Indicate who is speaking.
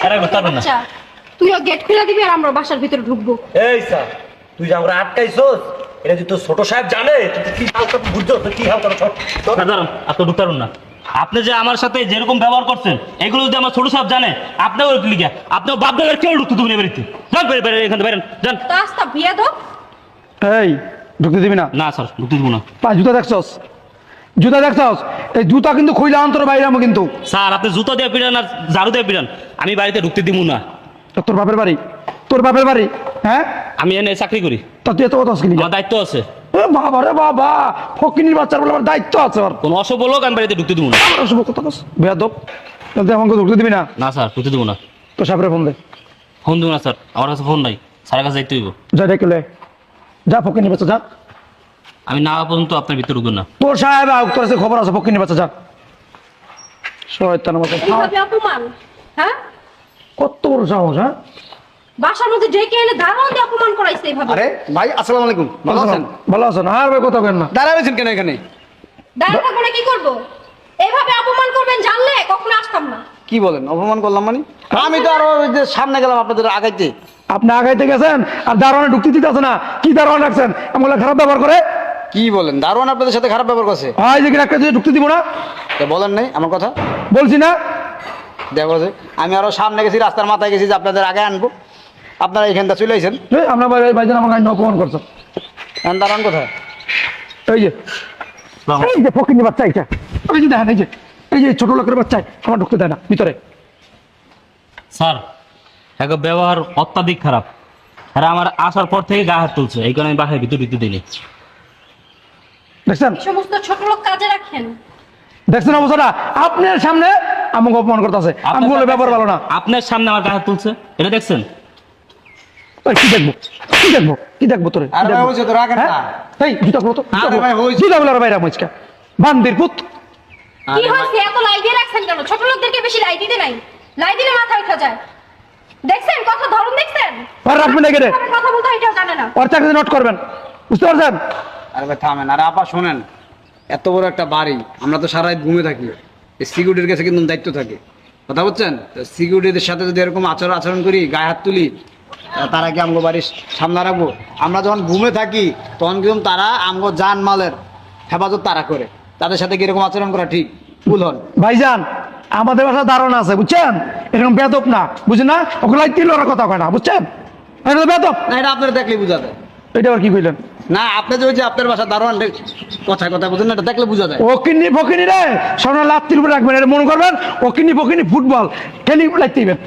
Speaker 1: আরে ঢুকতারুন না।
Speaker 2: তুই গেট খুলে দিবি আর আমরা বাসার ভিতরে ঢুকবো।
Speaker 3: এই স্যার তুই যে আমরা আটকাইছস এটা যদি তোর ছোট সাহেব জানে তুই কি হাল করতে বুঝছো তুই কি হাল করছ
Speaker 1: দাঁড়ান, আপনি ঢুকতারুন না। আপনি যে আমার সাথে যেরকম ব্যবহার করছেন এগুলো যদি আমার ছোট সাহেব জানে আপনিও লিখা আপনার বাপ দাদার কেউ ঢুকতে দেবেন বাড়িতে। যান বেরে এখান থেকে বেরেন যান।
Speaker 2: তো আস্তা বিয়ে দাও।
Speaker 4: এই ঢুকতে দিবি না?
Speaker 1: না স্যার ঢুকতে দেবো না।
Speaker 4: পা জুতা দেখছস? জুতা দেখছস? এই জুতা কিন্তু খুইলা অন্তর বাইরে আমি কিন্তু।
Speaker 1: স্যার আপনি জুতো দিয়ে পিড়ান আর ঝাড়ু দিয়ে পিড়ান, আমি বাড়িতে ঢুকতে দিব না।
Speaker 4: তোর বাপের বাড়ি, তোর বাপের বাড়ি, হ্যাঁ?
Speaker 1: আমি এনে চাকরি করি,
Speaker 4: তা তুই এত কথা শুনি?
Speaker 1: আমার দায়িত্ব আছে।
Speaker 4: বাবা রে বাবা, ফকিনির বাচ্চার বলে আমার দায়িত্ব আছে। আর
Speaker 1: কোনো অসভ্য লোক আমি বাড়িতে ঢুকতে দিব না।
Speaker 4: অসুখ কথা কস বেয়াদব, তাহলে আমাকে ঢুকতে দিবি না?
Speaker 1: না স্যার ঢুকতে দিব না।
Speaker 4: তো সাপরে ফোন দে।
Speaker 1: ফোন দিব না স্যার, আমার কাছে ফোন নাই, স্যারের কাছে যাইতে হইব।
Speaker 4: যা ডেকে যা, ফকিনির বাচ্চা যা।
Speaker 1: আমি না পর্যন্ত আপনার ভিতরে ঢুকবেন না।
Speaker 4: তোর সাহেব তোর কাছে খবর আছে, ফকিনির বাচ্চা যা। শয়তানের মতো
Speaker 2: কিভাবে অপমান? হ্যাঁ,
Speaker 4: কত বড় সাহস! হ্যাঁ,
Speaker 2: বাসার মধ্যে ডেকে এনে দারোয়ান দিয়ে অপমান করাইছে এইভাবে।
Speaker 5: আরে ভাই আসসালামু আলাইকুম, ভালো আছেন?
Speaker 4: ভালো আছেন? আর ভাই কথা কেন না?
Speaker 5: দাঁড়ায় আছেন কেন এখানে?
Speaker 2: দাঁড়িয়ে থাকবো না, কি করবো? এইভাবে অপমান করবেন জানলে কখনো আসতাম না।
Speaker 5: কি বলেন অপমান করলাম মানে? আমি তো আরো ওই যে সামনে গেলাম আপনাদের আগাইতে।
Speaker 4: আপনি আগাইতে গেছেন আর দারোয়ানে ঢুকতে দিতেছে না। কি দারোয়ান রাখছেন এমন খারাপ ব্যবহার করে?
Speaker 5: কি বলেন দারোয়ান আপনাদের সাথে খারাপ ব্যবহার করছে?
Speaker 4: হয় যে একটা দিয়ে ঢুকতে দিব না?
Speaker 5: তা বলেন নাই আমার কথা?
Speaker 4: বলছি না?
Speaker 5: দেখো যে আমি আরো সামনে গেছি, রাস্তার মাথায় গেছি যে আপনাদের আগে আনবো, আপনারা এখানটা চলে আইছেন।
Speaker 4: আমরা ভাইজান আমার গাড়ি অপমান করছেন।
Speaker 5: দারোয়ান কোথায়?
Speaker 4: এই যে এই যে ফকিনি বাচ্চা, এইটা এই যে দেখেন, এই যে ছোট লোকের বাচ্চায় আমার ঢুকতে দেয় না ভিতরে।
Speaker 1: স্যার এক ব্যবহার অত্যাধিক খারাপ, আর আমার আসার পর থেকে গায়ে হাত তুলছে, এই কারণে আমি বাসায় ভিতরে ঢুকতে দিইনি।
Speaker 4: দেখছেন
Speaker 2: এই সমস্ত ছোট লোক কাজে রাখেন।
Speaker 4: দেখছেন অবস্থাটা? আপনার সামনে আমাকে অপমান করতেছে, আমি বলে ব্যবহার ভালো না।
Speaker 1: আপনার সামনে আমার গায়ে হাত তুলছে, এটা দেখছেন?
Speaker 4: ওই কি দেখবো, কি দেখবো, কি দেখবো তোরে?
Speaker 5: আরে ভাই হইছে তো, রাখেন না।
Speaker 4: এই জুতা গুলো তো
Speaker 5: আরে ভাই হইছে।
Speaker 4: জুতা গুলো বাইরে মজকা বান্দির পুত।
Speaker 2: কি হয়েছে? এত লাই দিয়ে রাখছেন কেন? ছোট লোকদেরকে বেশি লাই দিতে নাই, লাই দিলে মাথা উঠে যায়। দেখছেন কথা ধরুন, দেখছেন
Speaker 4: আর রাখবেন না কেটে,
Speaker 2: কথা বলতে এটাও জানে না।
Speaker 4: ওর চাকরি নোট করবেন, বুঝতে পারছেন?
Speaker 5: আরে ভাই থামেন। আরে আপা শোনেন, এত বড় একটা বাড়ি, আমরা তো সারা রাত ঘুমে থাকি, এই সিকিউরিটির কাছে কিন্তু দায়িত্ব থাকে, কথা বুঝছেন? সিকিউরিটিদের সাথে যদি এরকম আচরণ করি, গায়ে হাত তুলি, তারা কি আমগো বাড়ির সামনে রাখবো? আমরা যখন ঘুমে থাকি তখন কিন্তু তারা আমগো জানমালের হেফাজত তারা করে, তাদের সাথে কি এরকম আচরণ করা ঠিক? ভুল হন
Speaker 4: ভাইজান আমাদের বাসা ধারণা আছে, বুঝছেন? এরকম বেদব না, বুঝছেন না? ওগুলাই তিল ওরা কথা কয় না, বুঝছেন? এটা তো বেদব।
Speaker 5: না, এটা আপনারা দেখলে বোঝা যায়।
Speaker 4: এটা আবার কি কইলেন?
Speaker 5: না, আপনি যে ওই যে আপনার বাসা দারোয়ান কথা কথা বুঝেন না, এটা দেখলে বোঝা যায়।
Speaker 4: ওকিনি ফকিনি রে সামনে লাত্তির উপরে রাখবেন, এটা মনে করবেন ওকিনি ফকিনি ফুটবল খেলি লাইতেইবেন।